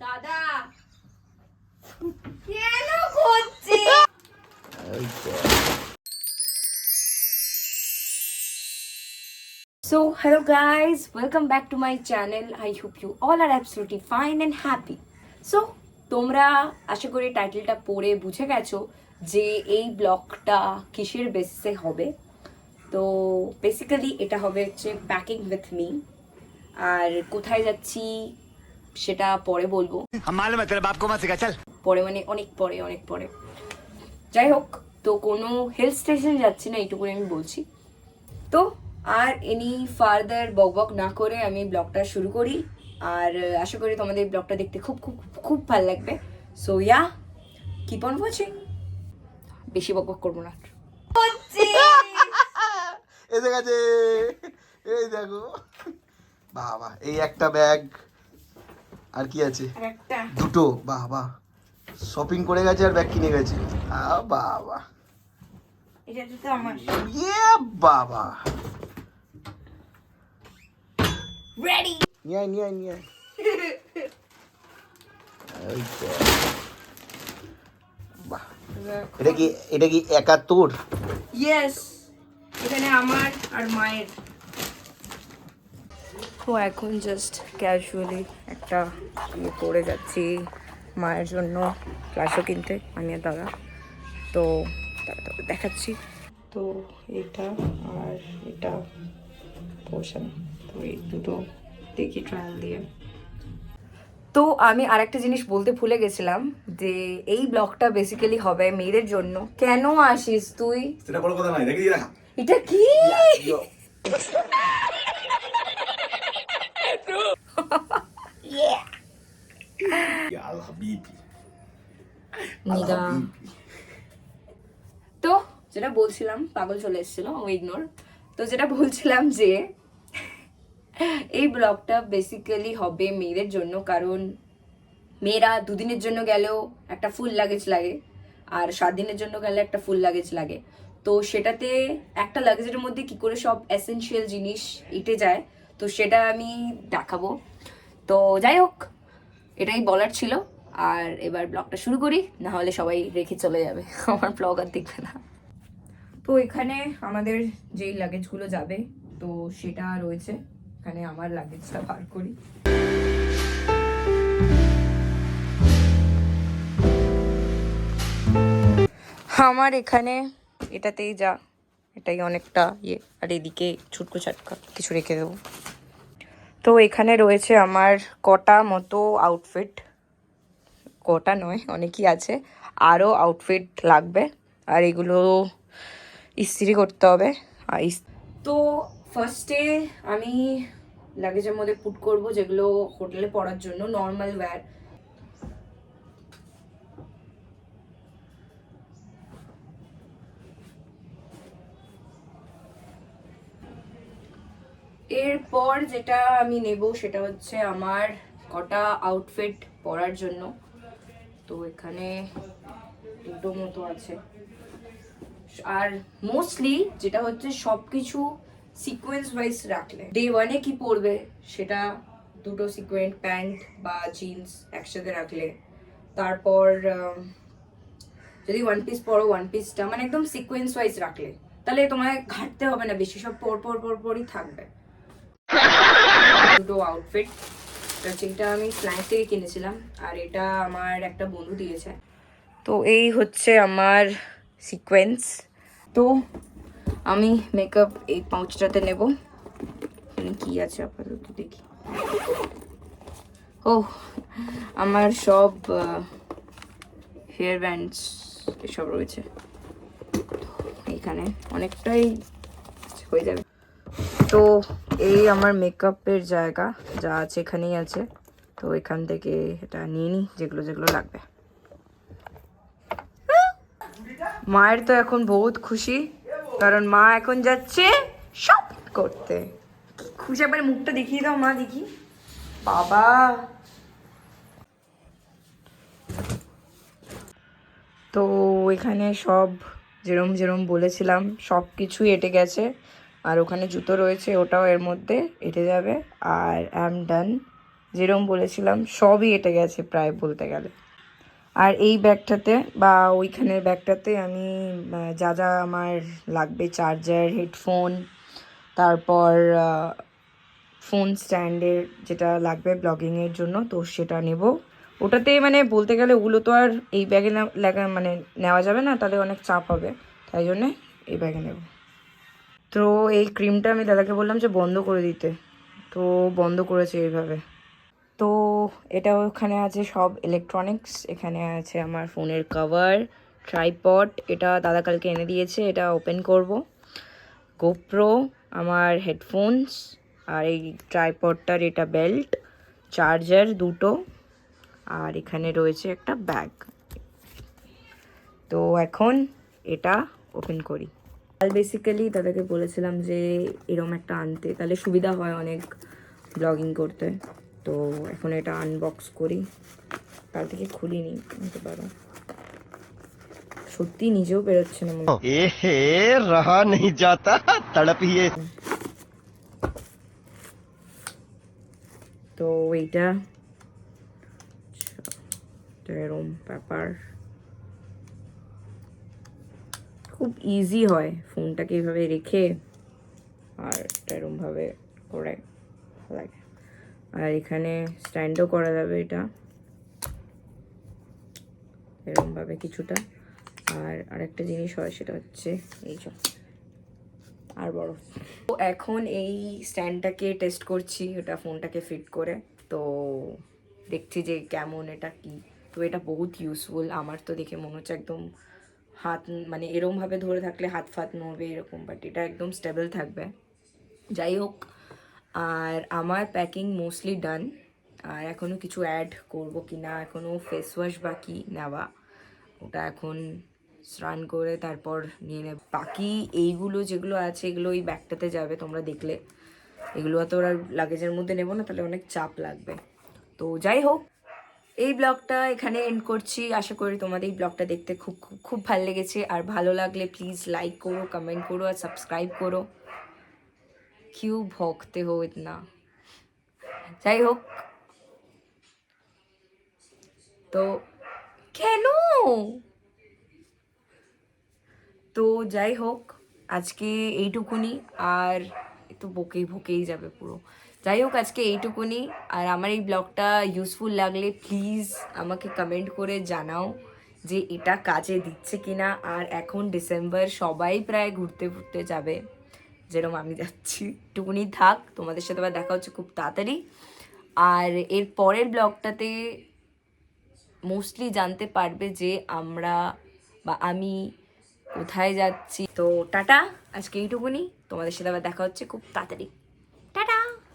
দাদা কেন করছি? So hello guys, welcome back to my channel. I hope you all are absolutely fine and happy. So তোমরা আশা করি টাইটেলটা পড়ে বুঝে গেছো যে এই ব্লগটা কিসের বেসিসে হবে। তো বেসিক্যালি এটা হবে হচ্ছে প্যাকিং উইথ মি, আর কোথায় যাচ্ছি সেটা পরে বলবো। পরে মানে অনেক পরে। যাই হোক, তো কোনো হিল স্টেশন যাচ্ছি না, এইটুকুনি আমি বলছি। তো আর এনি ফার্দার বক না করে আমি ব্লগটা শুরু করি, আর আশা করি তোমাদের ব্লগটা দেখতে খুব খুব খুব ভালো লাগবে। So yeah, keep on watching. বেশি বক করবো না। এসে গেছে, এই দেখো বাবা, এই একটা ব্যাগ আর কি আছে, দুটো। বাবা শপিং করে গেছে আর ব্যাগ কিনে গেছে। বাবা এটা তো আমার বাবা রেডি। নিয়ে বাহ, এটা কি একা তোর? ইয়েস, এখানে আমার আর মায়ের। তো এখন জাস্ট ক্যাজুয়ালি একটা ইয়ে করে যাচ্ছি মায়ের জন্য ক্লাসও কিনতে, আমি আর দাদা। তো তারপর দেখাচ্ছি। তো এটা আর এটা পোর্শন, তো এই দুটো দেখি ট্রায়াল দিয়ে। তো আমি আরেকটা জিনিস বলতে ভুলে গেছিলাম যে এই ব্লগটা বেসিক্যালি হবে মেয়েদের জন্য। কেন আসিস তুই? সেটা বড় কথা নয়, দেখি রাখা। এটা কি? তো যেটা বলছিলাম, পাগল চলে এসেছিল, ও ইগনোর। তো যেটা বলছিলাম যে এই ব্লগটা বেসিক্যালি হবে মেয়েদের জন্য, কারণ মেয়েরা দুদিনের জন্য গেলেও একটা ফুল লাগেজ লাগে, আর 7 দিনের জন্য গেলে একটা ফুল লাগেজ লাগে। তো সেটাতে একটা লাগেজের মধ্যে কি করে সব এসেনশিয়াল জিনিস ইটে যায়, তো সেটা আমি দেখাবো। তো যাই হোক, এটাই বলার ছিল। আর এবার ব্লগটা শুরু করি, না হলে সবাই রেখে চলে যাবে, আমার ব্লগ আর দেখবে না। তো এখানে আমাদের যেই লাগেজগুলো যাবে, তো সেটা রয়েছে এখানে। আমার লাগেজটা বার করি। আমার এখানে এটাতেই যা, এটাই অনেকটা ইয়ে, আর এদিকে ছুটকো ছাটকা কিছু রেখে দেবো। তো এখানে রয়েছে আমার কটা মতো আউটফিট, কটা নয় অনেকই আছে, আরও আউটফিট লাগবে, আর এগুলো ইস্ত্রি করতে হবে। তো ফার্স্টে আমি লাগেজের মধ্যে পুট করব যেগুলো হোটেলে পড়ার জন্য নর্মাল ওয়্যার। এরপর যেটা আমি নেব সেটা হচ্ছে আমার কটা আউটফিট পরার জন্য। তো এখানে দুটো মতো আছে, আর মোস্টলি যেটা হচ্ছে সবকিছু সিকোয়েন্স ওয়াইজ রাখলে ডে 1-এ কি পরবে সেটা দুটো সিকোয়েন্ট প্যান্ট বা জিন্স একসাথে রাখলে, তারপর যদি ওয়ান পিস পরো ওয়ান পিসটা মানে একদম সিকোয়েন্স ওয়াইজ রাখলে, তাহলে তোমায় ঘাটতে হবে না বেশি, সব পরই থাকবে। দুটো আউটফিট, যেটা আমি স্ল্যাং থেকে কিনেছিলাম, আর এটা আমার একটা বন্ধু দিয়েছে। তো এই হচ্ছে আমার সিকোয়েন্স। তো আমি মেকআপ এই পাউচটাতে নেব, কি আছে আপাতত দেখি। ও, আমার সব হেয়ার ব্যান্ডস এসব রয়েছে, এখানে অনেকটাই হয়ে যাবে। তো এই আমার মেকআপের জায়গা যা আছে এখানেই আছে। তো এখান থেকে এটা নিয়ে নিই যেগুলো যেগুলো লাগবে। মায়ের তো এখন বহুত খুশি, কারণ মা এখন যাচ্ছে শপিং করতে। খুশি, আবার মুখটা দেখিয়ে দাও মা, দেখি। বাবা, তো এখানে সব যেরম যেরম বলেছিলাম সব কিছুই এঁটে গেছে, আর ওখানে জুতো রয়েছে ওটাও এর মধ্যে এঁটে যাবে। আর আই এম ডান, যেরকম বলেছিলাম সবই এঁটে গেছে প্রায় বলতে গেলে। আর এই ব্যাগটাতে বা ওইখানের ব্যাগটাতে আমি যা যা আমার লাগবে, চার্জার, হেডফোন, তারপর ফোন স্ট্যান্ডের যেটা লাগবে ব্লগিংয়ের জন্য, তো সেটা নেব। ওটাতে মানে বলতে গেলে ওগুলো তো আর এই ব্যাগে মানে নেওয়া যাবে না, তাহলে অনেক চাপ হবে, তাই জন্যে এই ব্যাগে নেব। তো এই ক্রিমটা আমি দাদাকে বললাম যে বন্ধ করে দিতে, তো বন্ধ করেছে এইভাবে। তো এটা ওখানে আছে সব ইলেকট্রনিক্স, এখানে আছে আমার ফোনের কভার, ট্রাইপড, এটা দাদা কালকে এনে দিয়েছে, এটা ওপেন করব, গোপ্রো, আমার হেডফোনস, আর এই ট্রাইপডটার এটা বেল্ট, চার্জার দুটো, আর এখানে রয়েছে একটা ব্যাগ। তো এখন এটা ওপেন করি। কাল বেসিক্যালি দাদাকে বলেছিলাম যে এরম একটা আনতে, তাহলে সুবিধা হয় অনেক ব্লগিং করতে। তো এখন এটা আনবক্স করি, কাল থেকে খুলিনি, নিতে পারো। সত্যি নিজেও বেরোচ্ছে না মনে। रहा नहीं जाता तड़प ही है। তো এইটা এরম ব্যাপার, খুব ইজি হয় ফোনটাকে এইভাবে রেখে, আর এরমভাবে করে লাগে। আর এখানে স্ট্যান্ডও করা যাবে এটা এরমভাবে কিছুটা। আর আরেকটা জিনিস হয় সেটা হচ্ছে এই যে আর বড়। তো এখন এই স্ট্যান্ডটাকে টেস্ট করছি, ওটা ফোনটাকে ফিট করে, তো দেখছি যে কেমন, এটা কি। তো এটা বহুত ইউজফুল, আমার তো দেখে মনে হচ্ছে একদম হাত মানে এরমভাবে ধরে থাকলে হাত ফাত নড়বে এরকম, বাট এটা একদম স্টেবল থাকবে। যাই হোক, আর আমার প্যাকিং মোস্টলি ডান। আর এখনও কিছু অ্যাড করবো কি না, এখনও ফেস ওয়াশ বাকি নেওয়া, ওটা এখন স্নান করে তারপর নিয়ে নেব। বাকি এইগুলো যেগুলো আছে এগুলো ওই ব্যাগটাতে যাবে, তোমরা দেখলে। এগুলো তো ওরা লাগেজের মধ্যে নেবো না, তাহলে অনেক চাপ লাগবে। তো যাই হোক, এই ব্লগটা এখানে এন্ড করছি। আশা করি তোমাদের এই ব্লগটা দেখতে খুব খুব খুব ভালো লেগেছে। আর ভালো লাগলে প্লিজ লাইক করো, কমেন্ট করো আর সাবস্ক্রাইব করো। क्यों भोंकते हो इतना? যাই হোক, তো কেন, তো যাই হোক আজকে এইটুকুনি। আর একটু বকেই যাবে পুরো। যাই হোক আজকে এইটুকুনি। আর আমার এই ব্লগটা ইউজফুল লাগলে প্লিজ আমাকে কমেন্ট করে জানাও যে এটা কাজে দিচ্ছে কিনা। আর এখন ডিসেম্বর, সবাই প্রায় ঘুরতে ঘুরতে যাবে, যেরকম আমি যাচ্ছি। টুকুনি থাক, তোমাদের সাথে আবার দেখা হচ্ছে খুব তাড়াতাড়ি। আর এর পরের ব্লগটাতে মোস্টলি জানতে পারবে যে আমরা বা আমি কোথায় যাচ্ছি। তো টাটা, আজকে এইটুকুনি, তোমাদের সাথে আবার দেখা হচ্ছে খুব তাড়াতাড়ি।